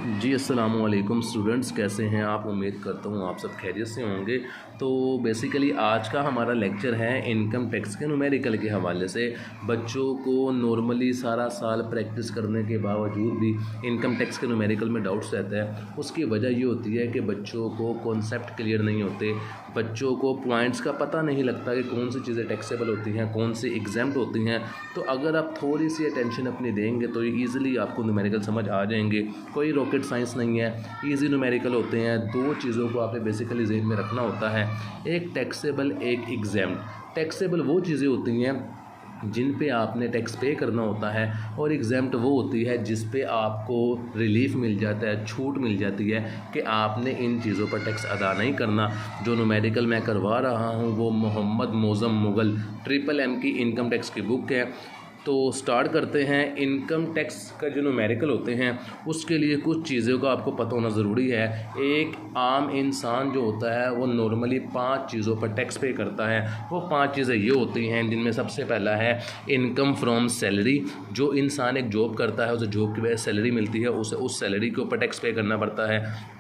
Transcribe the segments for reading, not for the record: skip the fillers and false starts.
जी अस्सलामु अलैकुम स्टूडेंट्स, कैसे हैं आप। उम्मीद करता हूँ आप सब खैरियत से होंगे। तो बेसिकली आज का हमारा लेक्चर है इनकम टैक्स के न्यूमेरिकल के हवाले से। बच्चों को नॉर्मली सारा साल प्रैक्टिस करने के बावजूद भी इनकम टैक्स के न्यूमेरिकल में डाउट्स रहता है। उसकी वजह ये होती है कि बच्चों को कॉन्सेप्ट क्लियर नहीं होते, बच्चों को पॉइंट्स का पता नहीं लगता कि कौन सी चीज़ें टैक्सेबल होती हैं, कौन सी एग्जाम्प्ट होती हैं। तो अगर आप थोड़ी सी अटेंशन अपनी देंगे तो ईज़िली आपको न्यूमेरिकल समझ आ जाएंगे। कोई रॉकेट साइंस नहीं है, इजी न्यूमेरिकल होते हैं। दो चीज़ों को आपने बेसिकली ज़हन में रखना होता है, एक टैक्सेबल, एक एग्जाम्प्ट। टैक्सेबल वो चीज़ें होती हैं जिन पे आपने टैक्स पे करना होता है, और एग्जाम्प्ट वो होती है जिस पे आपको रिलीफ मिल जाता है, छूट मिल जाती है कि आपने इन चीज़ों पर टैक्स अदा नहीं करना। जो न्यूमेरिकल मैं करवा रहा हूँ वो मोहम्मद मोज़म मुग़ल MMM की इनकम टैक्स की बुक है। तो स्टार्ट करते हैं। इनकम टैक्स का जो न्यूमेरिकल होते हैं उसके लिए कुछ चीज़ों का आपको पता होना ज़रूरी है। एक आम इंसान जो होता है वो नॉर्मली 5 चीज़ों पर टैक्स पे करता है। वो 5 चीज़ें ये होती हैं जिनमें सबसे पहला है इनकम फ्रॉम सैलरी। जो इंसान एक जॉब करता है, उसे जॉब की वजह से सैलरी मिलती है, उसे उस सैलरी के ऊपर टैक्स पे करना पड़ता है।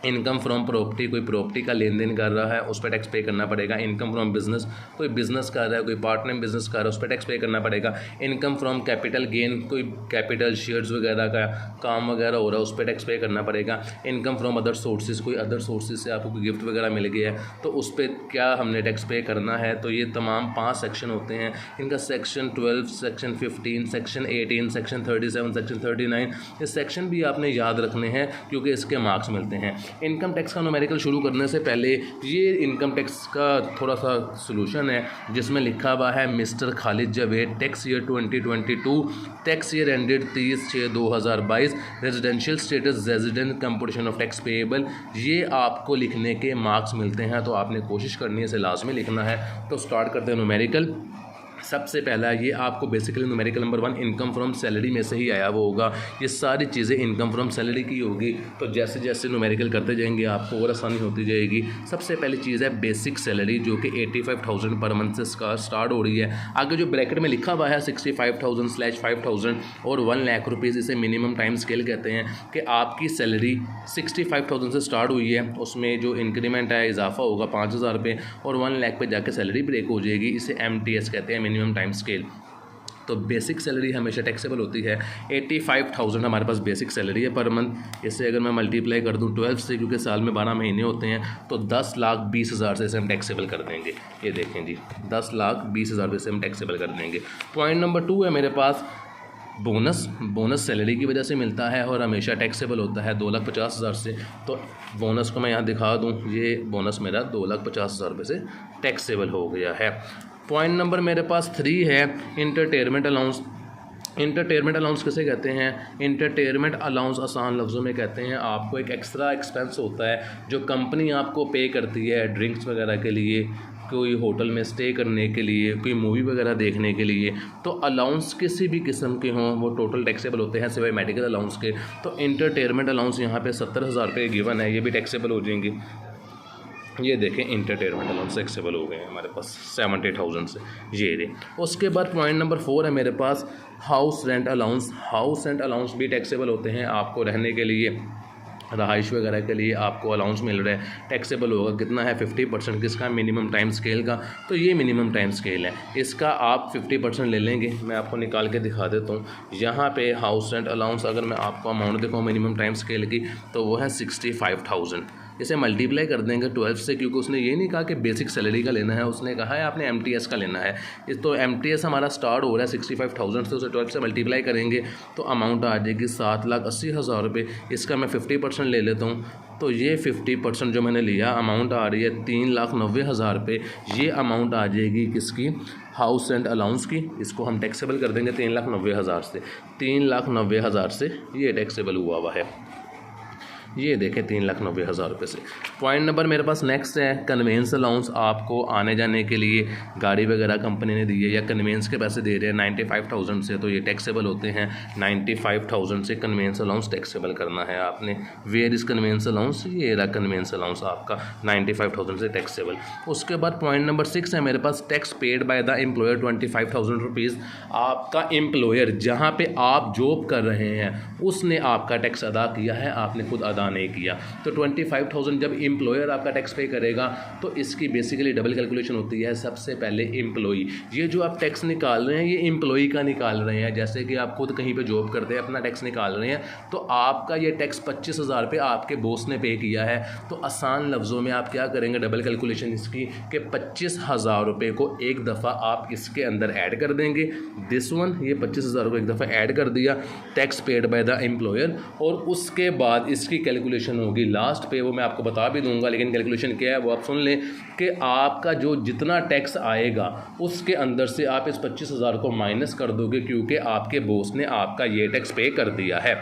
इनकम फ्रॉम प्रॉपर्टी, कोई प्रॉपर्टी का लेन देन कर रहा है उस पर टैक्स पे करना पड़ेगा। इनकम फ्रॉम बिज़नेस, कोई बिज़नेस कर रहा है, कोई पार्ट टाइम बिज़नेस कर रहा है, उस पर टैक्स पे करना पड़ेगा। इनकम फ्रॉम कैपिटल गेन, कोई कैपिटल शेयर्स वगैरह का काम वगैरह हो रहा है उस पर टैक्स पे करना पड़ेगा। इनकम फ्रॉम अदर सोर्सेज, कोई अदर सोर्सेज से आपको कोई गिफ्ट वगैरह मिल गया है तो उस पर क्या हमने टैक्स पे करना है। तो ये तमाम 5 सेक्शन होते हैं। इनका section 12, section 15, section 18, section 37, section 39, ये सेक्शन भी आपने याद रखने हैं क्योंकि इसके मार्क्स मिलते हैं। इनकम टैक्स का न्यूमेरिकल शुरू करने से पहले ये इनकम टैक्स का थोड़ा सा सॉल्यूशन है जिसमें लिखा हुआ है mister Khalid Javed, tax year 2022, tax year ended 30/6/2022, residential status resident, computation of tax payable. ये आपको लिखने के मार्क्स मिलते हैं तो आपने कोशिश करनी है, इसे लाजमी लिखना है। तो स्टार्ट करते हैं न्यूमेरिकल। सबसे पहला ये आपको basically numerical number 1 income from salary में से ही आया वो होगा। ये सारी चीज़ें इनकम फ्रॉम सैलरी की होगी। तो जैसे जैसे न्यूमेरिकल करते जाएंगे आपको और आसानी होती जाएगी। सबसे पहली चीज़ है बेसिक सैलरी जो कि 85,000 पर मंथ से स्टार्ट हो रही है। आगे जो ब्रैकेट में लिखा हुआ है 65,000/5,000 और 1 लाख रुपीज़, इसे मिनिमम टाइम स्केल कहते हैं कि आपकी सैलरी 65,000 से स्टार्ट हुई है, उसमें जो इंक्रीमेंट है इजाफा होगा 5,000 रुपये और 1 लाख पे जाके सैलरी ब्रेक हो जाएगी। इसे MTS कहते हैं, मिनिमम टाइम स्केल। तो बेसिक सैलरी हमेशा टैक्सेबल होती है। 85,000 हमारे पास बेसिक सैलरी है पर मंथ। इसे अगर मैं मल्टीप्लाई कर दूं 12 से, क्योंकि साल में 12 महीने होते हैं, तो 10,20,000 से इसे हम टैक्सेबल कर देंगे। ये देखें जी, 10,20,000 से हम टैक्सेबल कर देंगे। पॉइंट नंबर 2 है मेरे पास बोनस सैलरी की वजह से मिलता है और हमेशा टैक्सेबल होता है 2,50,000 से। तो बोनस को मैं यहाँ दिखा दूँ, ये बोनस मेरा 2,50,000 रुपये से टैक्सेबल हो गया है। पॉइंट नंबर मेरे पास 3 है इंटरटेनमेंट अलाउंस। इंटरटेनमेंट अलाउंस किसे कहते हैं? इंटरटेनमेंट अलाउंस आसान लफ्ज़ों में कहते हैं आपको एक एक्स्ट्रा एक्सपेंस होता है जो कंपनी आपको पे करती है ड्रिंक्स वगैरह के लिए, कोई होटल में स्टे करने के लिए, कोई मूवी वगैरह देखने के लिए। तो अलाउंस किसी भी किस्म के हों वो टोटल टैक्सेबल होते हैं सिवाय मेडिकल अलाउंस के। तो इंटरटेनमेंट अलाउंस यहाँ पे 70,000 रुपये गिवन है, ये भी टैक्सेबल हो जाएंगे। ये देखें इंटरटेनमेंट अलाउंस टैक्सेबल हो गए हैं हमारे पास 70,000 से, ये रहे। उसके बाद पॉइंट नंबर 4 है मेरे पास house rent allowance. House rent allowance भी टैक्सेबल होते हैं। आपको रहने के लिए, रहाइश वगैरह के लिए आपको अलाउंस मिल रहा है, टैक्सेबल होगा। कितना है? 50%। किसका? मिनिमम टाइम स्केल का। तो ये मिनिमम टाइम स्केल है, इसका आप 50% ले लेंगे। मैं आपको निकाल के दिखा देता हूँ। यहाँ पे हाउस रेंट अलाउंस अगर मैं आपको अमाउंट दिखाऊँ मिनिमम टाइम स्केल की, तो वो है 65,000। इसे मल्टीप्लाई कर देंगे 12 से, क्योंकि उसने ये नहीं कहा कि बेसिक सैलरी का लेना है, उसने कहा है आपने MTS का लेना है। तो MTS हमारा स्टार्ट हो रहा है 65,000 से, उसे 12 से मल्टीप्लाई करेंगे तो अमाउंट आ जाएगी 7,80,000 रुपये। इसका मैं 50% ले लेता हूँ, तो ये 50% जो मैंने लिया अमाउंट आ रही है 3,90,000 रुपये। ये अमाउंट आ जाएगी किसकी? हाउस रेंट अलाउंस की। इसको हम टैक्सेबल कर देंगे 3,90,000 से। 3,90,000 से ये टैक्सेबल हुआ है। ये देखें 3,90,000 रुपये से। पॉइंट नंबर मेरे पास नेक्स्ट है कन्वेंस अलाउंस। आपको आने जाने के लिए गाड़ी वगैरह कंपनी ने दी है या कन्वेंस के पैसे दे रहे हैं 95,000 से, तो ये टैक्सेबल होते हैं। 95,000 से कन्वेंस अलाउंस टैक्सेबल करना है आपने। वेयर इज़ कन्वेंस अलाउंस, ये रहा कन्वेंस अलाउंस आपका 95,000 से टैक्सेबल। उसके बाद पॉइंट नंबर 6 है मेरे पास tax paid by the employer 25,000 rupees. आपका एम्प्लॉयर जहाँ पे आप जॉब कर रहे हैं उसने आपका टैक्स अदा किया है, आपने खुद अदा नहीं किया। तो 25,000 जब एम्प्लॉयर आपका टैक्स पे करेगा तो इसकी बेसिकली डबल कैलकुलेशन होती है। सबसे पहले एम्प्लॉई, ये जो आप टैक्स निकाल रहे हैं ये एम्प्लॉई का निकाल रहे हैं। जैसे कि आप खुद कहीं पे जॉब करते हैं, अपना टैक्स निकाल रहे हैं, तो आपका ये टैक्स 25,000 पे आपके बॉस ने पे किया है। तो आसान लफ्ज़ों में आप क्या करेंगे डबल कैलकुलेशन इसकी कि 25,000 रुपये को एक दफ़ा आप इसके अंदर ऐड कर देंगे। दिस वन, ये 25,000 को एक दफ़ा ऐड कर दिया tax paid by the employer, और उसके बाद इसकी कैलकुलेशन होगी लास्ट पे। वो मैं आपको बता भी दूंगा, लेकिन कैलकुलेशन क्या है वो आप सुन लें कि आपका जो जितना टैक्स आएगा उसके अंदर से आप इस 25,000 को माइनस कर दोगे, क्योंकि आपके बॉस ने आपका ये टैक्स पे कर दिया है।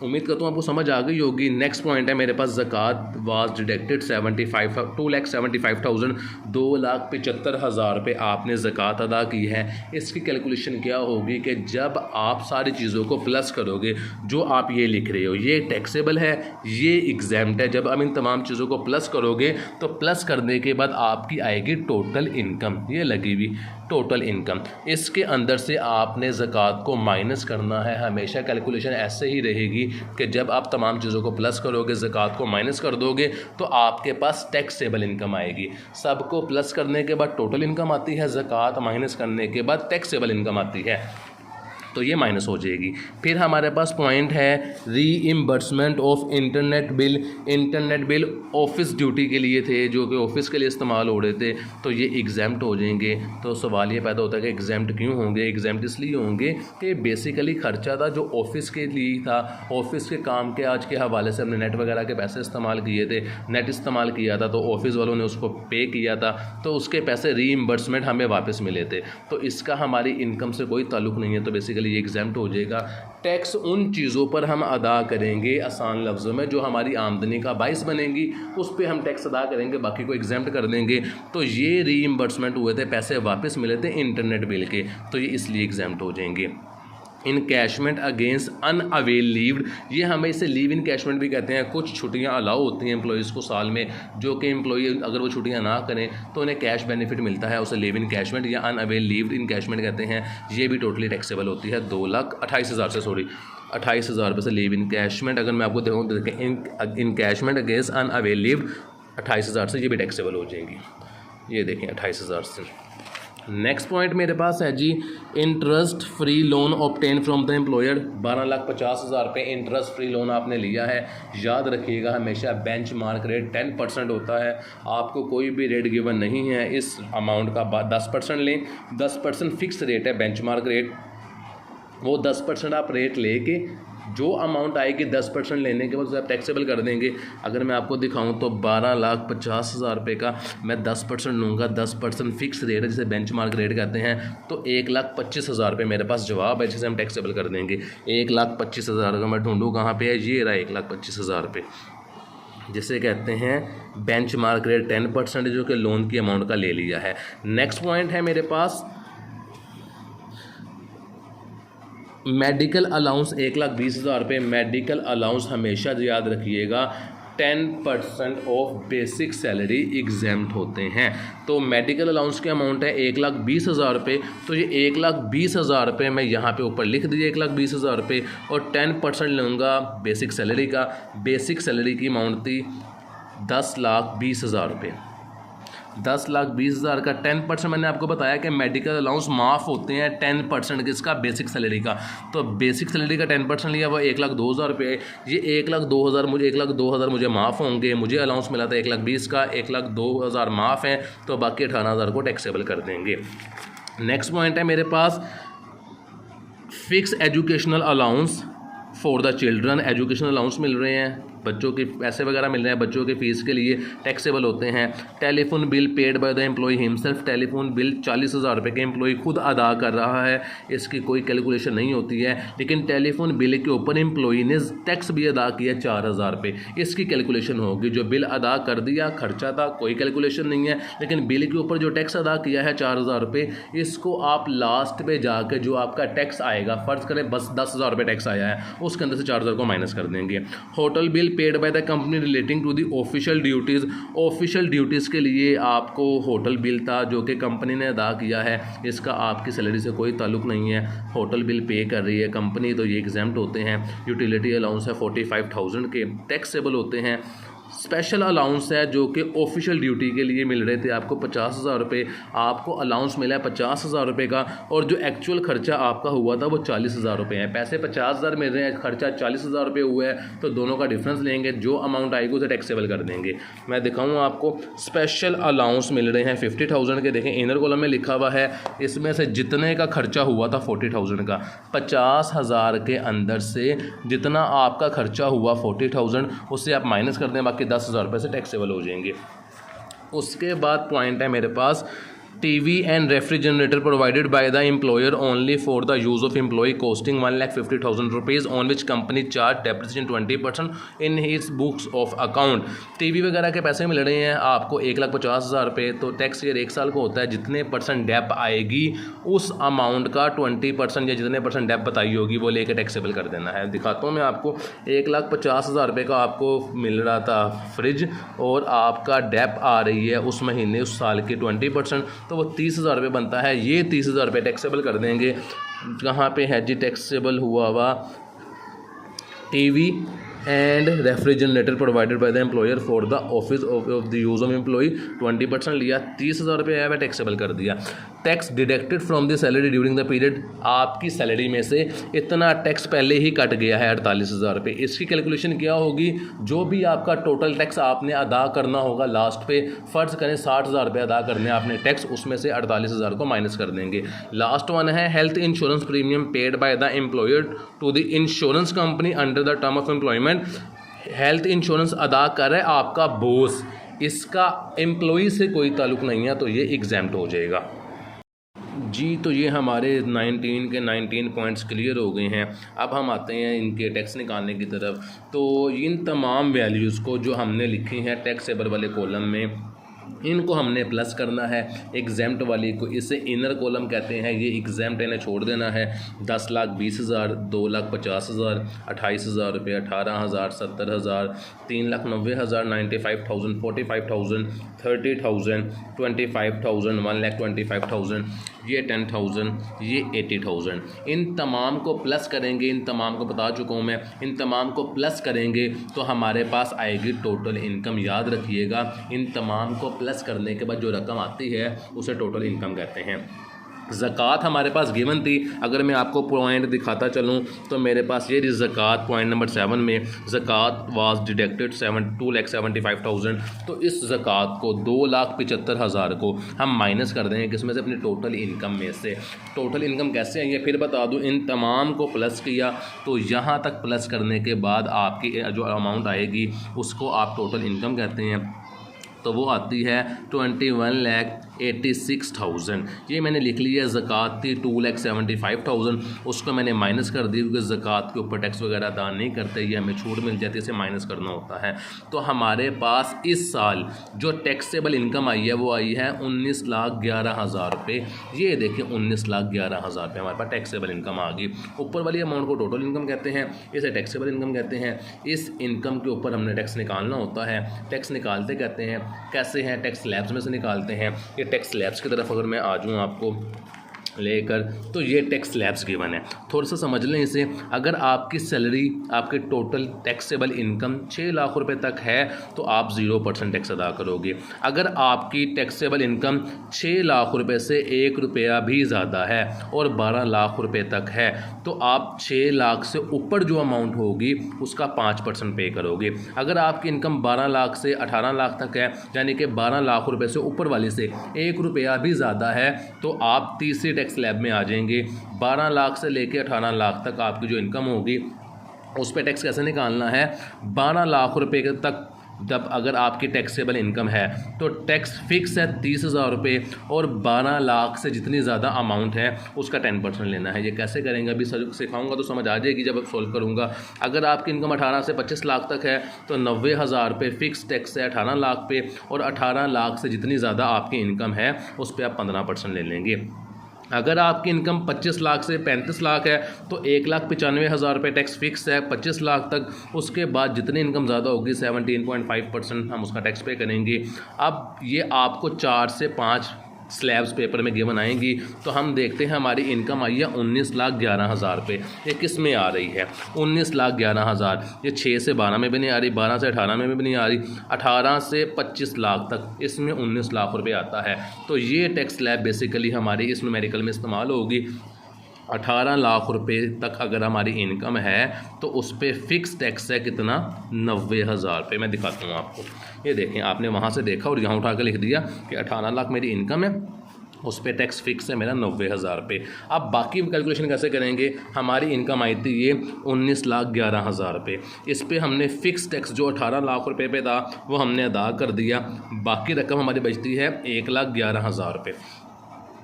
उम्मीद करता हूँ आपको समझ आ गई होगी। नेक्स्ट पॉइंट है मेरे पास ज़कात वाज डिडक्टेड 2,75,000, 2,75,000 रुपये आपने ज़कात अदा की है। इसकी कैलकुलेशन क्या होगी कि जब आप सारी चीज़ों को प्लस करोगे, जो आप ये लिख रहे हो ये टैक्सेबल है, ये एग्जैम्प्ट है, जब आप इन तमाम चीज़ों को प्लस करोगे तो प्लस करने के बाद आपकी आएगी टोटल इनकम, ये लगी हुई टोटल इनकम। इसके अंदर से आपने ज़कात को माइनस करना है। हमेशा कैलकुलेशन ऐसे ही रहेगी कि जब आप तमाम चीज़ों को प्लस करोगे, ज़कात को माइनस कर दोगे, तो आपके पास टैक्सेबल इनकम आएगी। सबको प्लस करने के बाद टोटल इनकम आती है, ज़कात माइनस करने के बाद टैक्सेबल इनकम आती है, तो ये माइनस हो जाएगी। फिर हमारे पास पॉइंट है reimbursement of internet bill. Internet bill office duty के लिए थे, जो कि ऑफिस के लिए इस्तेमाल हो रहे थे, तो ये एग्जाम्प्ट हो जाएंगे। तो सवाल ये पैदा होता है कि एग्जाम्प्ट क्यों होंगे? एग्जाम्प्ट इसलिए होंगे कि बेसिकली खर्चा था जो ऑफिस के लिए था, ऑफिस के काम के आज के हवाले से हमने नेट वगैरह के पैसे इस्तेमाल किए थे, नेट इस्तेमाल किया था, तो ऑफिस वालों ने उसको पे किया था, तो उसके पैसे रीइम्बर्समेंट हमें वापस मिले थे। तो इसका हमारी इनकम से कोई ताल्लुक़ नहीं है, तो बेसिकली ये एग्जाम्प्ट हो जाएगा। टैक्स उन चीज़ों पर हम अदा करेंगे, आसान लफ्ज़ों में, जो हमारी आमदनी का बाइस बनेंगी, उस पर हम टैक्स अदा करेंगे, बाकी को एग्जाम्प्ट कर देंगे। तो ये रीइम्बर्समेंट हुए थे, पैसे वापस मिले थे इंटरनेट बिल के, तो ये इसलिए एग्जाम्प्ट हो जाएंगे। इनकैशमेंट अगेंस्ट अनअवेल लीव्ड, ये हमें इसे लीव इनकैशमेंट भी कहते हैं। कुछ छुट्टियां अलाउ होती हैं एम्प्लॉयज़ को साल में, जो कि एम्प्लॉई अगर वो छुट्टियां ना करें तो उन्हें कैश बेनिफिट मिलता है, उसे लीव इनकैशमेंट या अनअवेल लीव्ड इनकैशमेंट कहते हैं। ये भी टोटली टैक्सेबल होती है 2,28,000 से, 28,000 रुपये से लीव इनकैशमेंट। अगर मैं आपको देखूँ तो देखें इनकैशमेंट अगेंस्ट अनअवेल लीव्ड 28,000 से, ये भी टैक्सेबल हो जाएंगी। ये देखें 28,000 से। नेक्स्ट पॉइंट मेरे पास है जी interest free loan obtain from the employer. 12,50,000 रुपये इंटरेस्ट फ्री लोन आपने लिया है। याद रखिएगा हमेशा बेंचमार्क रेट 10% होता है, आपको कोई भी रेट गिवन नहीं है। इस अमाउंट का 10% लें, 10% फिक्स रेट है बेंचमार्क रेट, वो 10% आप रेट लेके जो अमाउंट आएगी 10% लेने के बाद उसे आप टैक्सेबल कर देंगे। अगर मैं आपको दिखाऊं तो 12,50,000 रुपये का मैं 10% लूँगा, 10% फिक्स रेट है जिसे बेंचमार्क रेट कहते हैं, तो 1,25,000 रुपये मेरे पास जवाब है जिसे हम टैक्सेबल कर देंगे। 1,25,000 का मैं ढूंढूँ कहाँ पे है, ये रहा 1,25,000 रुपये, जिसे कहते हैं बेंचमार्क रेट 10% जो कि लोन की अमाउंट का ले लिया है। नेक्स्ट पॉइंट है मेरे पास मेडिकल अलाउंस 1,20,000 रुपये। मेडिकल अलाउंस हमेशा याद रखिएगा 10% ऑफ बेसिक सैलरी एग्जाम्प्ट होते हैं। तो मेडिकल अलाउंस की अमाउंट है 1,20,000 रुपये, तो ये 1,20,000 रुपये मैं यहाँ पे ऊपर लिख दिए 1,20,000 रुपये, और 10% लूँगा बेसिक सैलरी का। बेसिक सैलरी की अमाउंट थी 10,20,000 रुपये। 10,20,000 का 10% मैंने आपको बताया कि मेडिकल अलाउंस माफ़ होते हैं 10% किसका, बेसिक सैलरी का। तो बेसिक सैलरी का 10% लिया वो 1,02,000 रुपये। ये 1,02,000 मुझे माफ़ होंगे, मुझे अलाउंस मिला था 1,20,000 का, 1,02,000 माफ़ है, तो बाकी 18,000 को टैक्सेबल कर देंगे। नेक्स्ट पॉइंट है मेरे पास fix educational allowance for the children. Educational allowance मिल रहे हैं बच्चों के पैसे वगैरह मिल रहे हैं, बच्चों की फ़ीस के लिए टैक्सेबल होते हैं। Telephone bill paid by the employ himself, telephone bill 40,000 रुपये के एम्प्लॉय खुद अदा कर रहा है, इसकी कोई कैलकुलेशन नहीं होती है। लेकिन टेलीफोन बिल के ऊपर एम्प्लॉय ने टैक्स भी अदा किया 4,000 रुपये, इसकी कैलकुलेशन होगी। जो बिल अदा कर दिया खर्चा था, कोई कैलकुलेशन नहीं है, लेकिन बिल के ऊपर जो टैक्स अदा किया है 4,000 रुपये, इसको आप लास्ट पे जाकर जो आपका टैक्स आएगा, फ़र्ज़ करें बस 10,000 रुपये टैक्स आया है, उसके अंदर से 4,000 को माइनस कर देंगे। Hotel bill paid by the company relating to the official duties, official duties के लिए आपको होटल बिल था जो कि कंपनी ने अदा किया है, इसका आपकी सैलरी से कोई ताल्लुक़ नहीं है। होटल बिल पे कर रही है कंपनी तो ये एग्जाम्प्ट होते हैं। यूटिलिटी अलाउंस है 45,000 के, टैक्सेबल होते हैं। स्पेशल अलाउंस है जो कि ऑफिशियल ड्यूटी के लिए मिल रहे थे आपको 50,000 रुपये, आपको अलाउंस मिला है 50,000 रुपये का, और जो एक्चुअल खर्चा आपका हुआ था वो 40,000 रुपये है। पैसे 50,000 मिल रहे हैं, खर्चा 40,000 रुपये हुआ है, तो दोनों का डिफरेंस लेंगे, जो अमाउंट आएगी उसे टैक्सेबल कर देंगे। मैं दिखाऊँ आपको, स्पेशल अलाउंस मिल रहे हैं 50,000 के। देखें इनर कॉलम में लिखा हुआ है, इसमें से जितने का खर्चा हुआ था 40,000 का, 50,000 के अंदर से जितना आपका खर्चा हुआ 40,000 उससे आप माइनस कर दें, बाकी 10,000 रुपये से टैक्सेबल हो जाएंगे। उसके बाद पॉइंट है मेरे पास, TV and refrigerator provided by the employer only for the use of employ costing 1,50,000 rupees on which company charge depreciation 20% in his books of account. TV वगैरह के पैसे मिल रहे हैं आपको 1,50,000 रुपये, तो टैक्स ईयर 1 साल को होता है, जितने परसेंट डेप आएगी उस अमाउंट का 20% या जितने परसेंट डेप बताई होगी वो लेकर टैक्सेबल कर देना है। दिखाता हूँ मैं आपको, 1,50,000 रुपये का आपको मिल रहा था फ्रिज, और आपका डेप आ रही है उस महीने उस साल की 20%, तो वो 30,000 रुपये बनता है। ये 30,000 रुपये टैक्सेबल कर देंगे। कहाँ पे है जी टैक्सेबल हुआ TV and refrigerator provided by the employer for the office of the use of employ, 20% लिया, 30,000 रुपये है वह टैक्सेबल कर दिया। Tax deducted from the salary during the period, आपकी सैलरी में से इतना टैक्स पहले ही कट गया है 48,000 रुपये। इसकी कैलकुलेशन क्या होगी, जो भी आपका टोटल टैक्स आपने अदा करना होगा लास्ट पे, फ़र्ज़ करें 60,000 रुपये अदा करने आपने टैक्स, उसमें से 48,000 को माइनस कर देंगे। लास्ट वन है health insurance premium paid by the employer to the insurance company under the term of employment. Health insurance अदा कर रहा है आपका बॉस, इसका एम्प्लॉई से कोई ताल्लुक़ नहीं है, तो ये एग्जाम्प्ट हो जाएगा जी। तो ये हमारे 19 के 19 पॉइंट्स क्लियर हो गए हैं। अब हम आते हैं इनके टैक्स निकालने की तरफ। तो इन तमाम वैल्यूज़ को जो हमने लिखी हैं टैक्सेबल वाले कॉलम में, इनको हमने प्लस करना है। एग्जाम्प्ट वाली को, इसे इनर कॉलम कहते हैं, ये एग्जाम्प्ट इन्हें छोड़ देना है। 10,20,000, 2,50,000, 28,000 रुपये, 18,000, 70,000, 3,90,000, 95,000, 45,000, 30,000, 25,000, 1,25,000, ये 10,000, ये 80,000। इन तमाम को प्लस करेंगे, इन तमाम को बता चुका हूँ मैं, इन तमाम को प्लस करेंगे तो हमारे पास आएगी टोटल इनकम। याद रखिएगा, इन तमाम को प्लस करने के बाद जो रकम आती है उसे टोटल इनकम कहते हैं। ज़कात हमारे पास गिवन थी, अगर मैं आपको पॉइंट दिखाता चलूँ तो मेरे पास ये ज़कात पॉइंट नंबर 7 में ज़कात वाज डिडक्टेड 2,75,000। तो इस ज़कात को 2,75,000 को हम माइनस कर देंगे किसमें से, अपनी टोटल इनकम में से। टोटल इनकम कैसे आई है फिर बता दूँ, इन तमाम को प्लस किया तो यहाँ तक प्लस करने के बाद आपकी जो अमाउंट आएगी उसको आप टोटल इनकम कहते हैं। तो वो आती है 21,86,000। ये मैंने लिख लिया, ज़कात थी 2,75,000, उसको मैंने माइनस कर दी क्योंकि ज़कात के ऊपर टैक्स वगैरह अदा नहीं करते, ये हमें छूट मिल जाती है, इसे माइनस करना होता है। तो हमारे पास इस साल जो टैक्सेबल इनकम आई है वो आई है 19,11,000 रुपये। ये देखिए 19,11,000 रुपये हमारे पास टैक्सेबल इनकम आ गई। ऊपर वाली अमाउंट को टोटल इनकम कहते हैं, इसे टैक्सेबल इनकम कहते हैं। इस इनकम के ऊपर हमने टैक्स निकालना होता है। टैक्स निकालते कहते हैं कैसे हैं, टैक्स स्लैब्स में से निकालते हैं। ये टैक्स स्लैब्स की तरफ अगर मैं आ जाऊँ आपको लेकर, तो ये टैक्स स्लैब्स गिवन है, थोड़ा सा समझ लें इसे। अगर आपकी सैलरी, आपके टोटल टैक्सेबल इनकम 6 लाख रुपए तक है तो आप 0% टैक्स अदा करोगे। अगर आपकी टैक्सेबल इनकम 6 लाख रुपए से 1 रुपया भी ज़्यादा है और 12 लाख रुपए तक है तो आप 6 लाख से ऊपर जो अमाउंट होगी उसका 5% पे करोगे। अगर आपकी इनकम 12 लाख से 18 लाख तक है, यानी कि 12 लाख रुपए से ऊपर वाले से 1 रुपया भी ज़्यादा है, तो आप तीसरी टैक्स स्लैब में आ जाएंगे। 12 लाख से लेकर 18 लाख तक आपकी जो इनकम होगी उस पर टैक्स कैसे निकालना है, 12 लाख रुपए तक जब अगर आपकी टैक्सेबल इनकम है तो टैक्स फिक्स है 30,000 रुपये, और 12 लाख से जितनी ज़्यादा अमाउंट है उसका 10% लेना है। ये कैसे करेंगे अभी सिखाऊंगा तो समझ आ जाएगी जब सॉल्व करूंगा। अगर आपकी इनकम 18 से 25 लाख तक है तो 90,000 रुपये फिक्स टैक्स है 18 लाख पे, और 18 लाख से जितनी ज़्यादा आपकी इनकम है उस पर आप 15% ले लेंगे। अगर आपकी इनकम 25 लाख से 35 लाख है तो 1,95,000 रुपये टैक्स फिक्स है 25 लाख तक। उसके बाद जितनी इनकम ज़्यादा होगी 17.5% हम उसका टैक्स पे करेंगे। अब ये आपको 4 से 5 स्लैब्स पेपर में गिवन आएंगी। तो हम देखते हैं हमारी इनकम आई है 19,11,000 रुपये। ये किस में आ रही है 19,11,000, ये 6 से 12 में भी नहीं आ रही, 12 से 18 में भी नहीं आ रही, 18 से 25 लाख तक इसमें 19 लाख रुपये आता है। तो ये टैक्स स्लैब बेसिकली हमारी इस न्यूमेरिकल में इस्तेमाल होगी। 18 लाख रुपए तक अगर हमारी इनकम है तो उस पर फ़िक्स टैक्स है कितना, 90,000 रुपये। मैं दिखाता हूँ आपको, ये देखें आपने वहाँ से देखा और यहाँ उठा कर लिख दिया कि 18 लाख मेरी इनकम है, उस पर टैक्स फिक्स है मेरा 90,000 रुपये। अब बाकी कैलकुलेशन कैसे करेंगे, हमारी इनकम आई थी ये 19,11,000 रुपये, इस पर हमने फ़िक्स टैक्स जो 18 लाख रुपये पे था वो हमने अदा कर दिया, बाकी रकम हमारी बचती है 1,11,000 रुपये।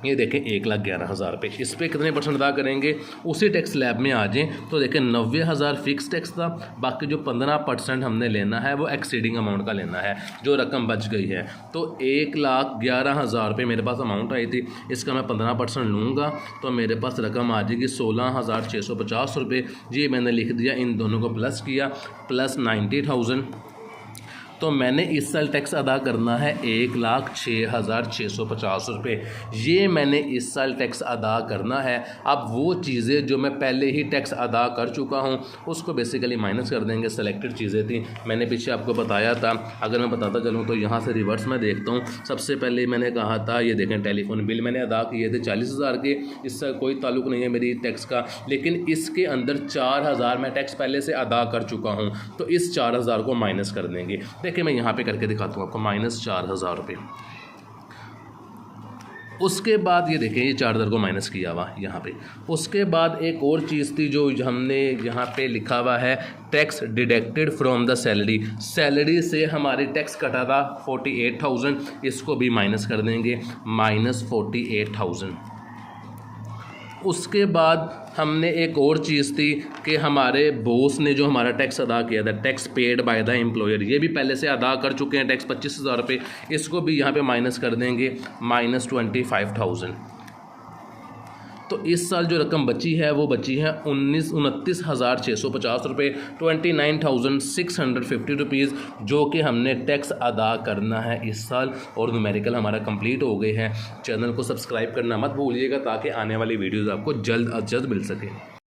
ये देखें 1,11,000 रुपये, इस पर कितने परसेंट अदा करेंगे, उसी टैक्स स्लैब में आ जाएँ तो देखें 90,000 फिक्स टैक्स था, बाकी जो 15% हमने लेना है वो एक्सीडिंग अमाउंट का लेना है, जो रकम बच गई है। तो 1,11,000 रुपये मेरे पास अमाउंट आई थी, इसका मैं 15% लूँगा तो मेरे पास रकम आ जाएगी 16,650 रुपये। ये मैंने लिख दिया, इन दोनों को प्लस किया, प्लस 90,000। तो मैंने इस साल टैक्स अदा करना है 1,06,650 रुपये। ये मैंने इस साल टैक्स अदा करना है। अब वो चीज़ें जो मैं पहले ही टैक्स अदा कर चुका हूँ उसको बेसिकली माइनस कर देंगे। सेलेक्टेड चीज़ें थी, मैंने पीछे आपको बताया था। अगर मैं बताता चलूँ तो यहाँ से रिवर्स में देखता हूँ। सबसे पहले मैंने कहा था, ये देखें टेलीफोन बिल मैंने अदा किए थे 40,000 के, इससे कोई ताल्लुक़ नहीं है मेरी टैक्स का, लेकिन इसके अंदर 4,000 मैं टैक्स पहले से अदा कर चुका हूँ, तो इस 4,000 को माइनस कर देंगे। देखिए मैं यहाँ पे करके दिखाता हूँ आपको, -4,000 रुपये। उसके बाद ये देखें ये 4,000 को माइनस किया हुआ यहाँ पे। उसके बाद एक और चीज़ थी जो हमने यहाँ पे लिखा हुआ है, tax deducted from the salary. Salary से हमारी टैक्स कटा था 48,000, इसको भी माइनस कर देंगे, -48,000। उसके बाद हमने एक और चीज़ थी कि हमारे बॉस ने जो हमारा टैक्स अदा किया था, tax paid by the employer, ये भी पहले से अदा कर चुके हैं टैक्स 25,000 रुपये, इसको भी यहाँ पे माइनस कर देंगे, -25,000। तो इस साल जो रकम बची है वो बची है 29,650 रुपये, 29,650 रुपीज़, जो कि हमने टैक्स अदा करना है इस साल। और न्यूमेरिकल हमारा कंप्लीट हो गए हैं। चैनल को सब्सक्राइब करना मत भूलिएगा ताकि आने वाली वीडियोज़ आपको जल्द अज जल्द मिल सके।